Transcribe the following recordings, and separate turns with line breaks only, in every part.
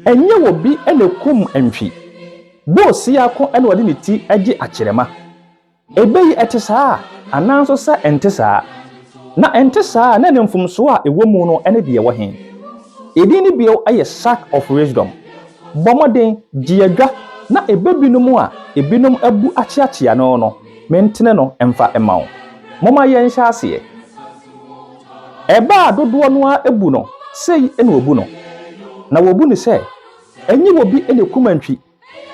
enye wo bi ene kum entwi bosi akọ ene wode ne ti age akyerema ebeyi etesa ananso sa entesa na entesa na ne mfumso a ewomu no ene de ye wo hen edi ni bio aye sack of wisdom bomoden diadwa na ebebinum a ebinum abu achiachia no mentene no emfa emawo moma ye nhya ase eba dodo no a ebu no sei ene obu no na wobu ni se enyi wobi ene kumantwi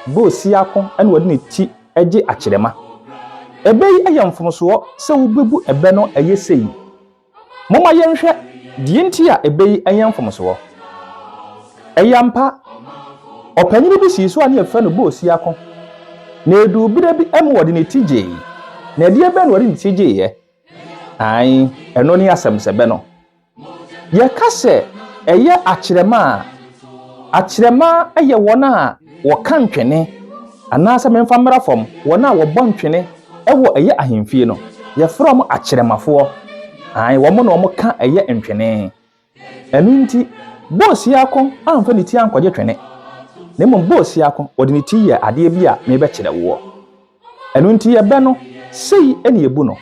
bosi akọ ene wode ne ti age akyerema ebeyi ayamfomso se wobebu ebe no eye sei moma ye nhwe die nti a ebeyi ayamfomso eyampa opanyini bi siso ani efa no bosi akọ na edu bire bi em wode ne ti je na ede ebe no wode ne ti je ye ai eno ni asemsebe no ye kase eye akyerema eye wona wo kan twene anasa memfa mra fom wona wo bon twene ewo eye ahemfie no ye from akyeremafo ai wo mo no mo ka eye ntwene enu nti bosi akọ amfa ne ti ankwaje twene na mo bosi akọ wode ne ti ye ade bi a me be kyere wo enu nti ye be no sei ene ebu no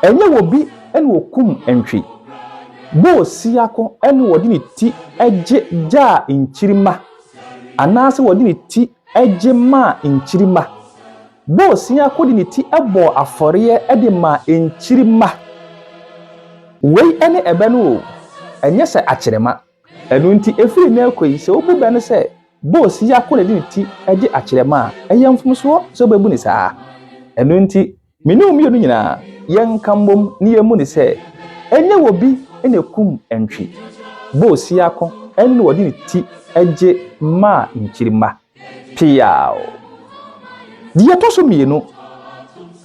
enye wo bi ene okum entwi bosi akọ ene wode ne ti age ja nchirima anase wode ne ti age ma nchirima bosi akọ de ne ti ebo aforiye ede ma nchirima wei ene ebe no enye se akyerema enu nti efiri na ekoi se obu be no se bosi akọ de ne ti age akyerema eyamfumso so bebu ni saa enu nti menu mi no nyina yenkambom ni yemu ni se enye wobi ene kum entwi bosi akọ ene wode ne ti age ma nchirima piao die toso mienu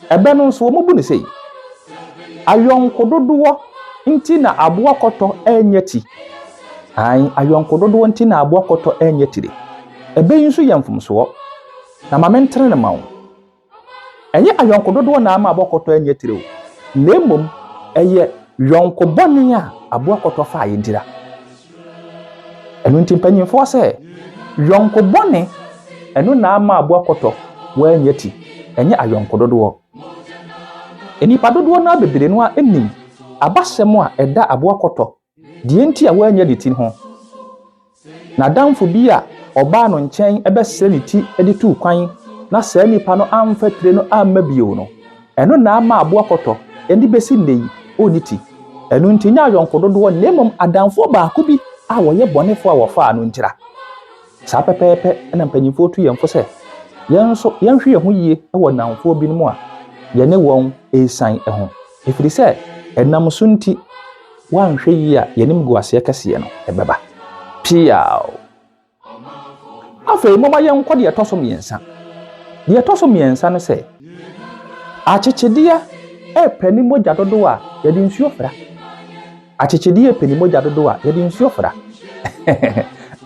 ebe no so mobu ni sei ayonkododo nti na aboakoto enyeti ai ayonkododo nti na aboakoto enyetire ebe yinso yemfumso na mamentre na mawo enye ayonkododo na ama aboakoto enyetire o lemom eye yonkobone a aboakoto fa ayindira enu nti mpanyimfo se yonkobone enu na ama aboakoto wa enyeti enye ayonkododo enipa dodo na bebere no a enim abasemo a eda aboakoto die nti a wa enya de ti ho na damfo bi a oba no nchen ebesere ne ti ede tu kwan na saa nipa no amfa tire no amma bio no eno na ama aboakoto endi besi nei oniti enu nti nya yonkododo nemom adamfo baako bi a woye bonefo a wofa anu ntira saa pepepe na mpanyimfo tu yemfo se yenso yenhwe ye ho yie ewo namfo bi no mu a ye ne won esan eho efiri se enam so nti wanhwe yie a yenim guase kase no ebeba piao afei moma yenkɔ de etoso miensa de etoso miensa no se akyekyedia epani mogya dodo a ye de nsuo fra akyekyedia epani mogya dodo a ye de nsuo fra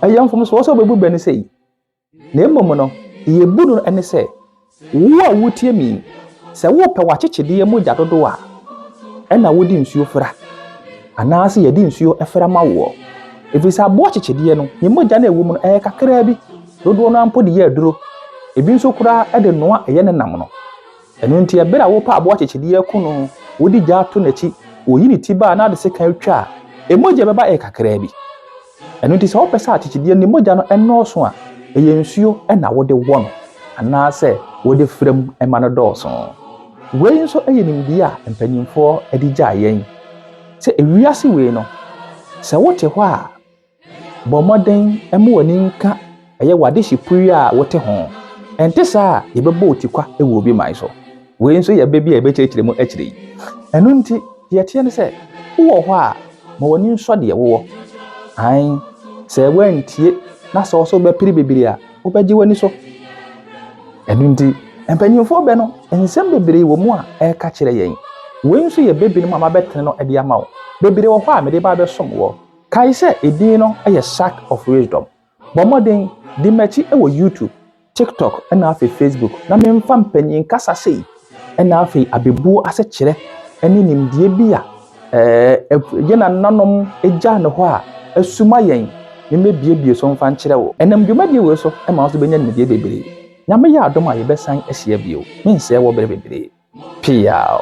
ayamfom so bebu bani sei na emom no ye budu ene se wo a wotie mi se wo pe wakyekyedia mogya dodo a ena wo di nsuo fra anase ye di nsuo efra ma wo efisa abo akyekyedia no ye mogya na ewom no kakra bi dodo no ampo de ye aduro ebi nso kura ede noa eye ne nam no enu nti ebere a wo pa abo akyekyedia ku no wodi gya to nachi oyi ni tiba na de se kan twa emogya beba kakra bi enu nti se wo pesa akyekyedia ni mogya no enoso a eye nsuo na wode wo no anase wode frem ema no dɔɔso wei nso eye nimdi a mpanyimfo edi gya yen se ewiase wei no se wote hɔ a bomoden emu wani nka eye wade hyepuri a wote ho ente saa yebebo otikwa ewo obi mai so wei nso yebebi a ebekyekire mu akyire yi enu nti yete ne se wo hɔ a ma wani nso de wo ai se wantie na so be piri bebiri a obegye wani so enu nti empanyimfo be no ensem bebiri wo mu a eka kire yen wei nso yebebi no ma betene no ede ama wo bebiri wo hɔ a mede ba be som wo kai se edin no eye sack of wisdom bomoden di mechi ewo YouTube TikTok na afi Facebook na memfa mpanyin kasa sei na afi abebu ase kire eni nimdie bi a ye na nanom egya ne ho a asuma yen mebiebie so mfa nkyerɛ wo enam dwumadie we so ma wo so benya nimdie bebree nyame yɛ adom a yɛbɛsan ahyia bio mensɛ wɔ bere bebree pia